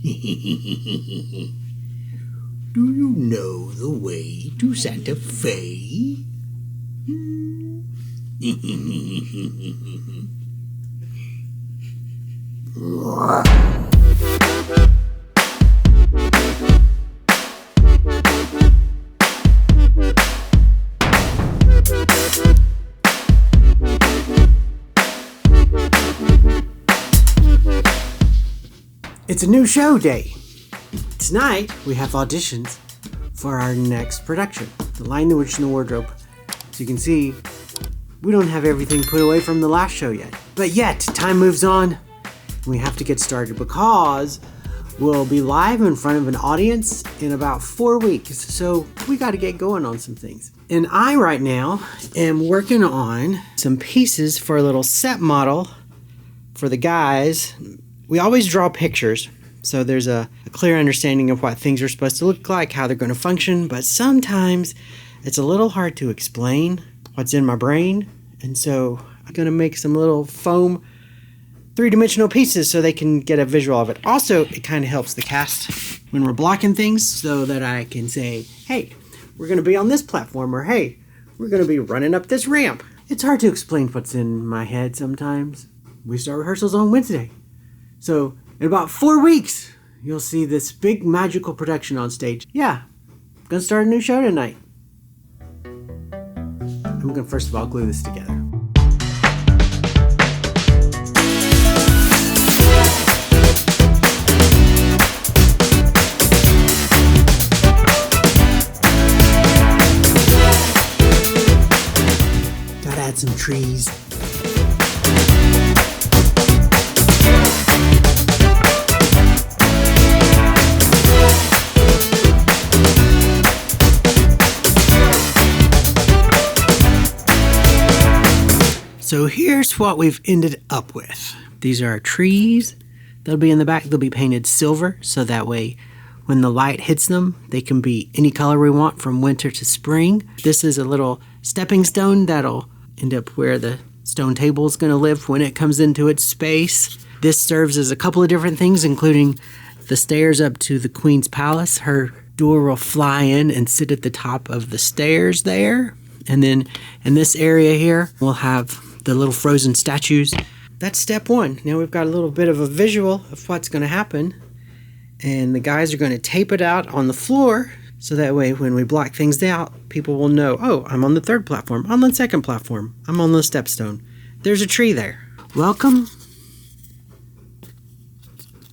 Do you know the way to Santa Fe? It's a new show day. Tonight, we have auditions for our next production, The Lion, the Witch, and the Wardrobe. So you can see, we don't have everything put away from the last show yet. But yet, time moves on, and we have to get started because we'll be live in front of an audience in about 4 weeks. So we got to get going on some things. And I, right now, am working on some pieces for a little set model for the guys. We always draw pictures, so there's a clear understanding of what things are supposed to look like, how they're going to function, but sometimes it's a little hard to explain what's in my brain, and so I'm going to make some little foam three-dimensional pieces so they can get a visual of it. Also, it kind of helps the cast when we're blocking things so that I can say, hey, we're going to be on this platform, or hey, we're going to be running up this ramp. It's hard to explain what's in my head sometimes. We start rehearsals on Wednesday. So, in about 4 weeks, you'll see this big magical production on stage. Yeah, I'm gonna start a new show tonight. I'm gonna first of all glue this together. Gotta add some trees. So here's what we've ended up with. These are our trees. They'll be in the back. They'll be painted silver, so that way when the light hits them, they can be any color we want from winter to spring. This is a little stepping stone that'll end up where the stone table is going to live when it comes into its space. This serves as a couple of different things, including the stairs up to the Queen's Palace. Her door will fly in and sit at the top of the stairs there. And then in this area here, we'll have the little frozen statues. That's step one. Now we've got a little bit of a visual of what's going to happen. And the guys are going to tape it out on the floor so that way when we block things out, people will know, oh, I'm on the third platform. I'm on the second platform. I'm on the stepstone. There's a tree there. Welcome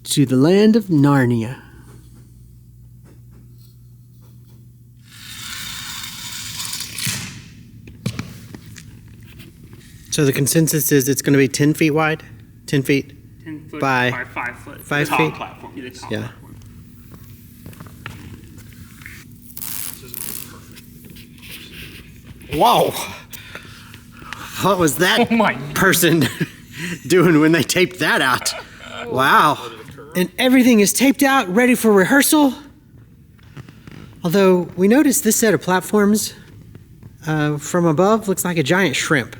to the land of Narnia. So the consensus is it's going to be 10 feet wide? 10 feet? 10 foot by 5 foot. 5 the top feet? Platform. The top Yeah. platform. Whoa! What was that Oh my person doing when they taped that out? Wow. And everything is taped out, ready for rehearsal. Although we noticed this set of platforms from above looks like a giant shrimp.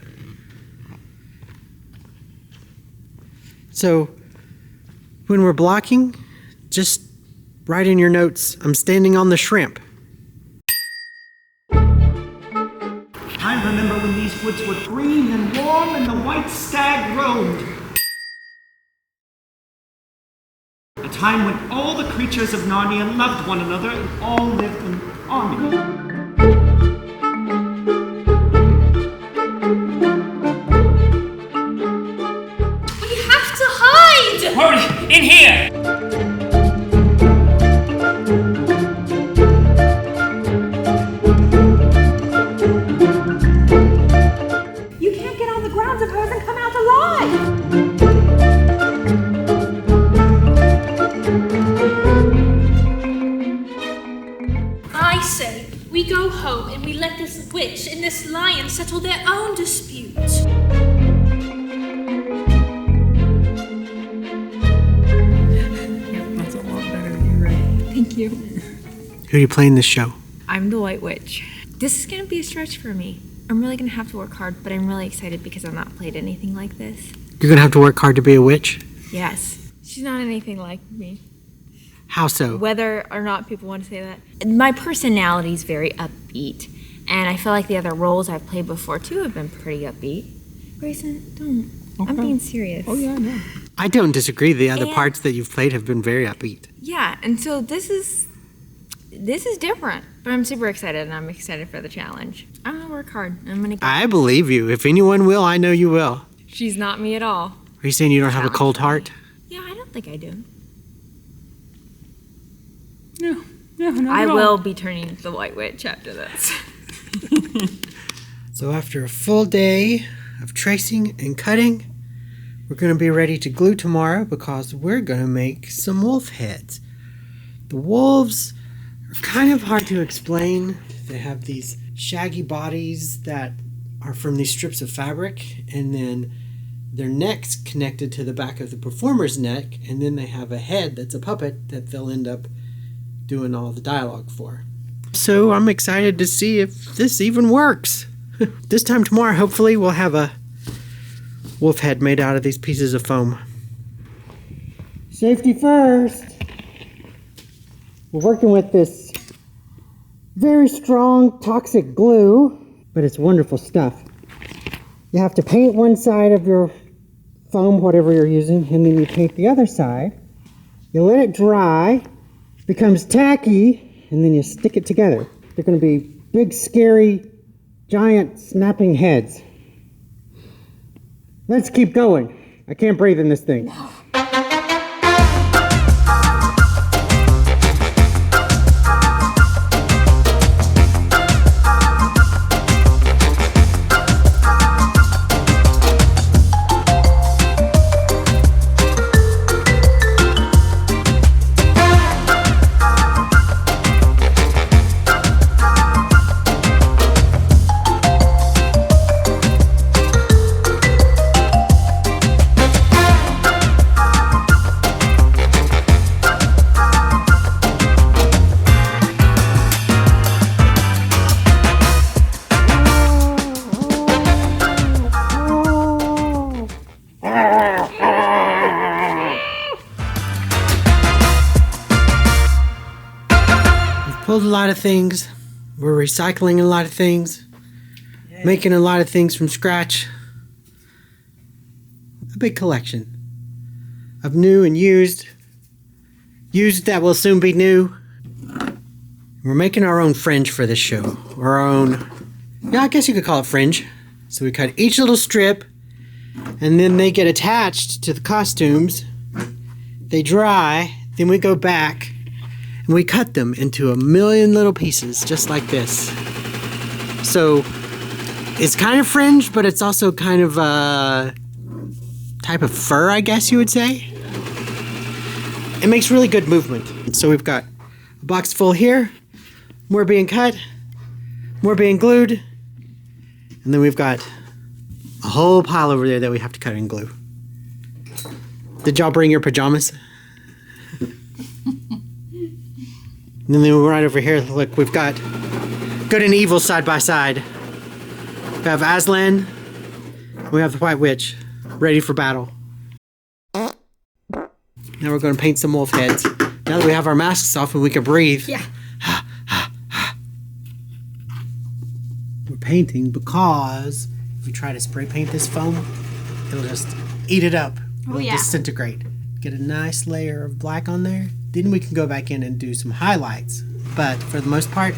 So when we're blocking, just write in your notes, I'm standing on the shrimp. I remember when these woods were green and warm and the white stag roamed. A time when all the creatures of Narnia loved one another and all lived in harmony. Hurry! In here! You can't get on the grounds of hers and come out alive! I say, we go home and we let this witch and this lion settle their own dispute. That's a lot better than you, right? Thank you. Who are you playing this show? I'm the White Witch. This is going to be a stretch for me. I'm really going to have to work hard, but I'm really excited because I've not played anything like this. You're going to have to work hard to be a witch? Yes. She's not anything like me. How so? Whether or not people want to say that. My personality is very upbeat, and I feel like the other roles I've played before too have been pretty upbeat. Grayson, don't. Okay. I'm being serious. Oh yeah, I know. I don't disagree. The other parts that you've played have been very upbeat. Yeah, and so this is different, but I'm super excited, and I'm excited for the challenge. I'm gonna work hard. I'm gonna. I believe you. If anyone will, I know you will. She's not me at all. Are you saying you don't have a cold heart? Yeah, I don't think I do. No, not I at all. will be turning the White Witch after this. So after a full day of tracing and cutting, we're going to be ready to glue tomorrow because we're going to make some wolf heads. The wolves are kind of hard to explain. They have these shaggy bodies that are from these strips of fabric, and then their neck's connected to the back of the performer's neck, and then they have a head that's a puppet that they'll end up doing all the dialogue for. So I'm excited to see if this even works. This time tomorrow, hopefully, we'll have a wolf head made out of these pieces of foam. Safety first. We're working with this very strong toxic glue, but it's wonderful stuff. You have to paint one side of your foam, whatever you're using, and then you paint the other side. You let it dry, becomes tacky, and then you stick it together. They're going to be big, scary, giant, snapping heads. Let's keep going. I can't breathe in this thing. No. Pulled a lot of things. We're recycling a lot of things. Making a lot of things from scratch. A big collection of new and used. Used that will soon be new. We're making our own fringe for this show. Our own, yeah, I guess you could call it fringe. So we cut each little strip, and then they get attached to the costumes. They dry, then we go back and we cut them into a million little pieces, just like this. So it's kind of fringe, but it's also kind of a type of fur, I guess you would say. It makes really good movement. So we've got a box full here, more being cut, more being glued, and then we've got a whole pile over there that we have to cut and glue. Did y'all bring your pajamas? And then right over here, look, we've got good and evil side by side. We have Aslan, we have the White Witch, ready for battle. Now we're going to paint some wolf heads. Now that we have our masks off and we can breathe. Yeah. We're painting because if we try to spray paint this foam, it'll just eat it up. It'll disintegrate. Get a nice layer of black on there. Then we can go back in and do some highlights. But for the most part,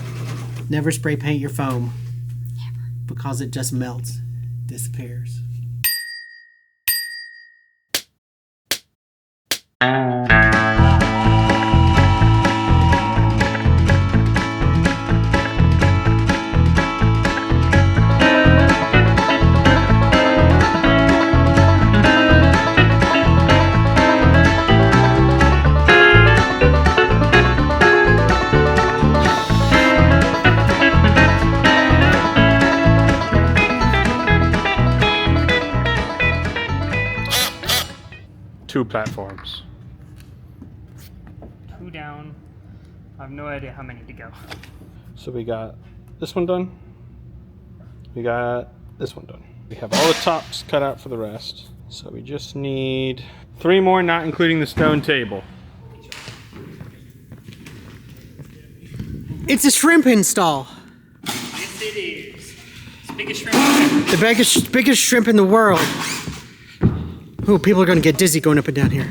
never spray paint your foam. Never. Because it just melts, disappears. Two platforms. Two down. I have no idea how many to go. So we got this one done. We got this one done. We have all the tops cut out for the rest. So we just need 3 more, not including the stone table. It's a shrimp install. Yes, it is. It's the biggest shrimp. The biggest shrimp in the world. Oh, people are going to get dizzy going up and down here.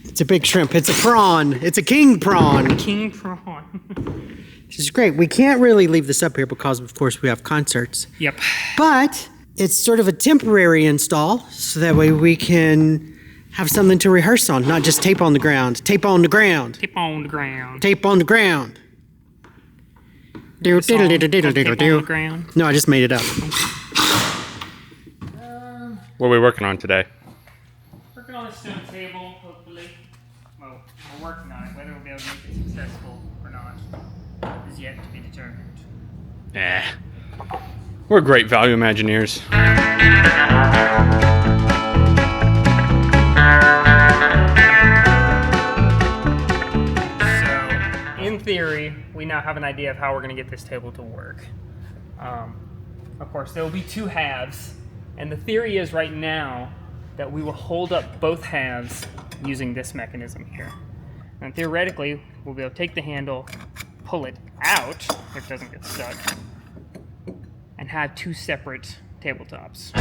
It's a big shrimp. It's a prawn. It's a king prawn. King prawn. This is great. We can't really leave this up here because, of course, we have concerts. Yep. But it's sort of a temporary install, so that way we can have something to rehearse on, not just tape on the ground. Tape on the ground. Tape on the ground. Tape on the ground. Tape on the ground. No, I just made it up. What are we working on today? Working on a stone table, hopefully. Well, we're working on it. Whether we'll be able to make it successful or not is yet to be determined. We're great value Imagineers. So, in theory, we now have an idea of how we're going to get this table to work. Of course, there will be two halves, and the theory is right now that we will hold up both halves using this mechanism here. And theoretically, we'll be able to take the handle, pull it out if it doesn't get stuck, and have two separate tabletops.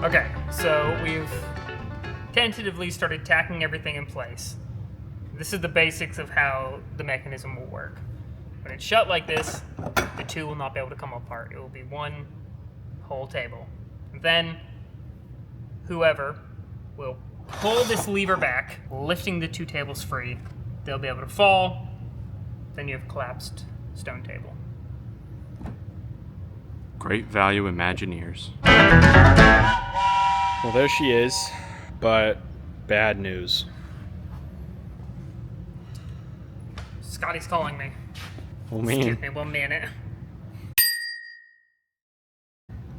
Okay, so we've tentatively started tacking everything in place. This is the basics of how the mechanism will work. When it's shut like this, the two will not be able to come apart. It will be one whole table. And then whoever will pull this lever back, lifting the two tables free, they'll be able to fall. Then you have a collapsed stone table. Great value Imagineers. Well, there she is, but bad news. Scotty's calling me. Oh, Excuse man. me 1 minute.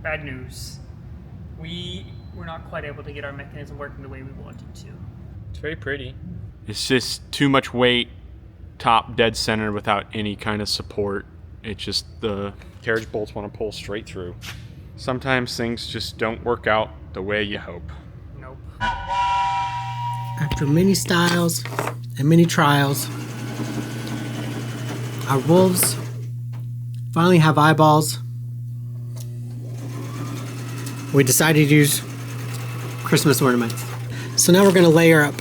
Bad news. We were not quite able to get our mechanism working the way we wanted to. It's very pretty. It's just too much weight, top dead center without any kind of support. It's just the carriage bolts want to pull straight through. Sometimes things just don't work out the way you hope. Nope. After many styles and many trials, our wolves finally have eyeballs. We decided to use Christmas ornaments. So now we're going to layer up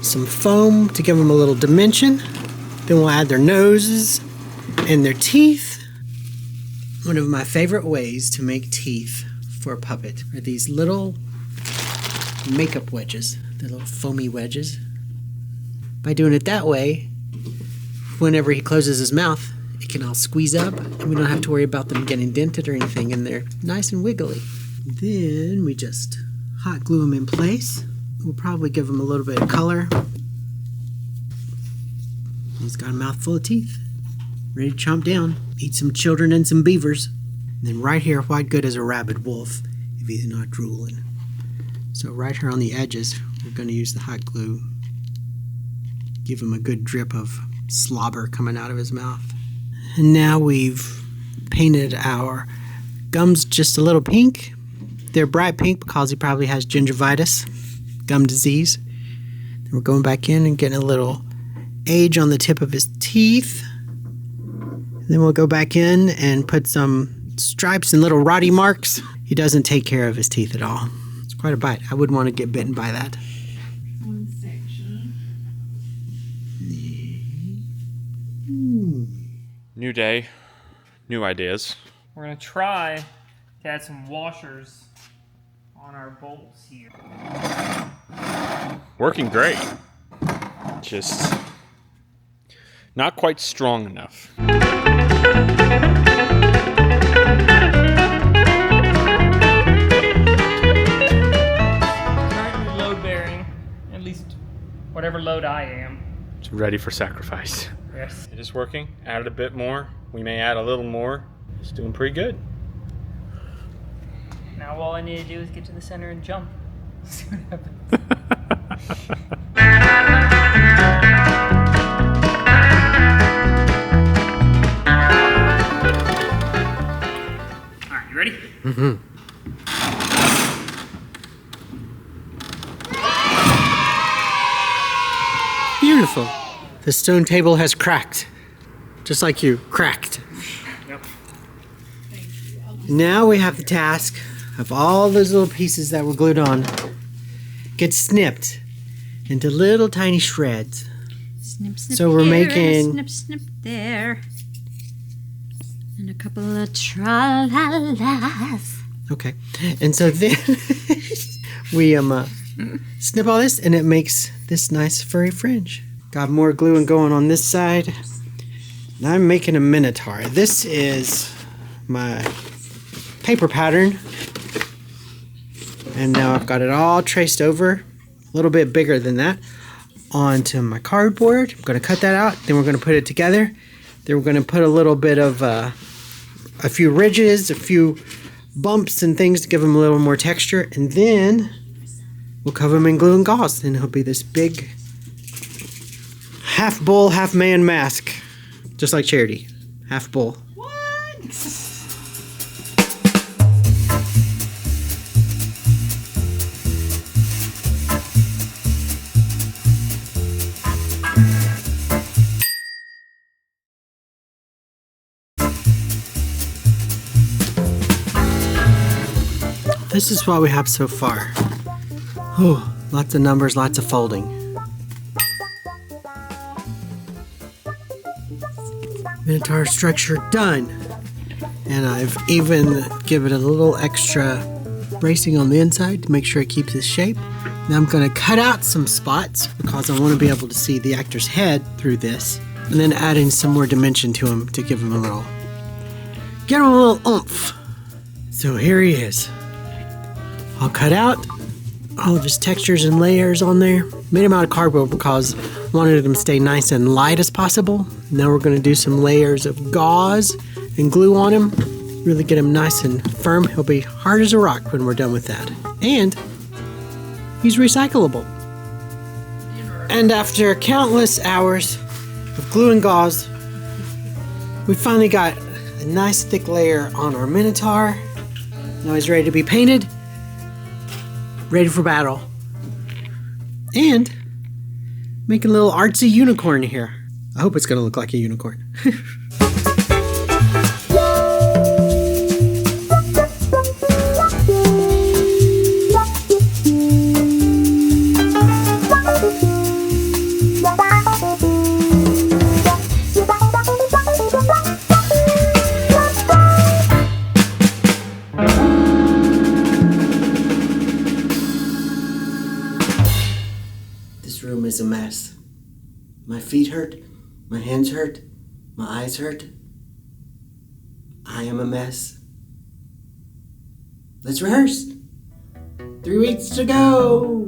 some foam to give them a little dimension. Then we'll add their noses and their teeth. One of my favorite ways to make teeth for a puppet are these little makeup wedges, the little foamy wedges. By doing it that way, whenever he closes his mouth, it can all squeeze up, and we don't have to worry about them getting dented or anything, and they're nice and wiggly. Then we just hot glue them in place. We'll probably give them a little bit of color. He's got a mouthful of teeth, ready to chomp down, eat some children and some beavers. And then right here, what good is a rabid wolf if he's not drooling? So right here on the edges, we're going to use the hot glue. Give him a good drip of slobber coming out of his mouth. And now we've painted our gums just a little pink. They're bright pink because he probably has gingivitis, gum disease. Then we're going back in and getting a little age on the tip of his teeth. And then we'll go back in and put some stripes and little rotty marks. He doesn't take care of his teeth at all. It's quite a bite. I wouldn't want to get bitten by that. One section. New day, new ideas. We're going to try to add some washers on our bolts here. Working great. Just not quite strong enough. Currently load bearing, at least whatever load I am. It's ready for sacrifice. Yes. It is working. Added a bit more. We may add a little more. It's doing pretty good. Now all I need to do is get to the center and jump. See what happens. Alright, you ready? Mm-hmm. Beautiful. The stone table has cracked. Just like you, cracked. Yep. Now we have the task of all those little pieces that were glued on get snipped into little tiny shreds. Snip, snip So we're here, making- snip, snip there. And a couple of tra-la-las. Okay. And so then we snip all this and it makes this nice furry fringe. Got more gluing going on this side. Now I'm making a minotaur. This is my paper pattern. And now I've got it all traced over, a little bit bigger than that, onto my cardboard. I'm going to cut that out. Then we're going to put it together. Then we're going to put a little bit of a few ridges, a few bumps and things to give them a little more texture. And then we'll cover them in glue and gauze. And it'll be this big half bull, half man mask. Just like Charity. Half bull. This is what we have so far. Oh, lots of numbers, lots of folding. Minotaur structure done. And I've even given it a little extra bracing on the inside to make sure it keeps its shape. Now I'm going to cut out some spots because I want to be able to see the actor's head through this. And then adding some more dimension to him to give him a little, get him a little oomph. So here he is. I'll cut out all of his textures and layers on there. Made him out of cardboard because I wanted him to stay nice and light as possible. Now we're going to do some layers of gauze and glue on him. Really get him nice and firm. He'll be hard as a rock when we're done with that. And he's recyclable. And after countless hours of glue and gauze, we finally got a nice thick layer on our Minotaur. Now he's ready to be painted. Ready for battle. And making a little artsy unicorn here. I hope it's going to look like a unicorn. This room is a mess. My feet hurt, my hands hurt, my eyes hurt. I am a mess. Let's rehearse. 3 weeks to go.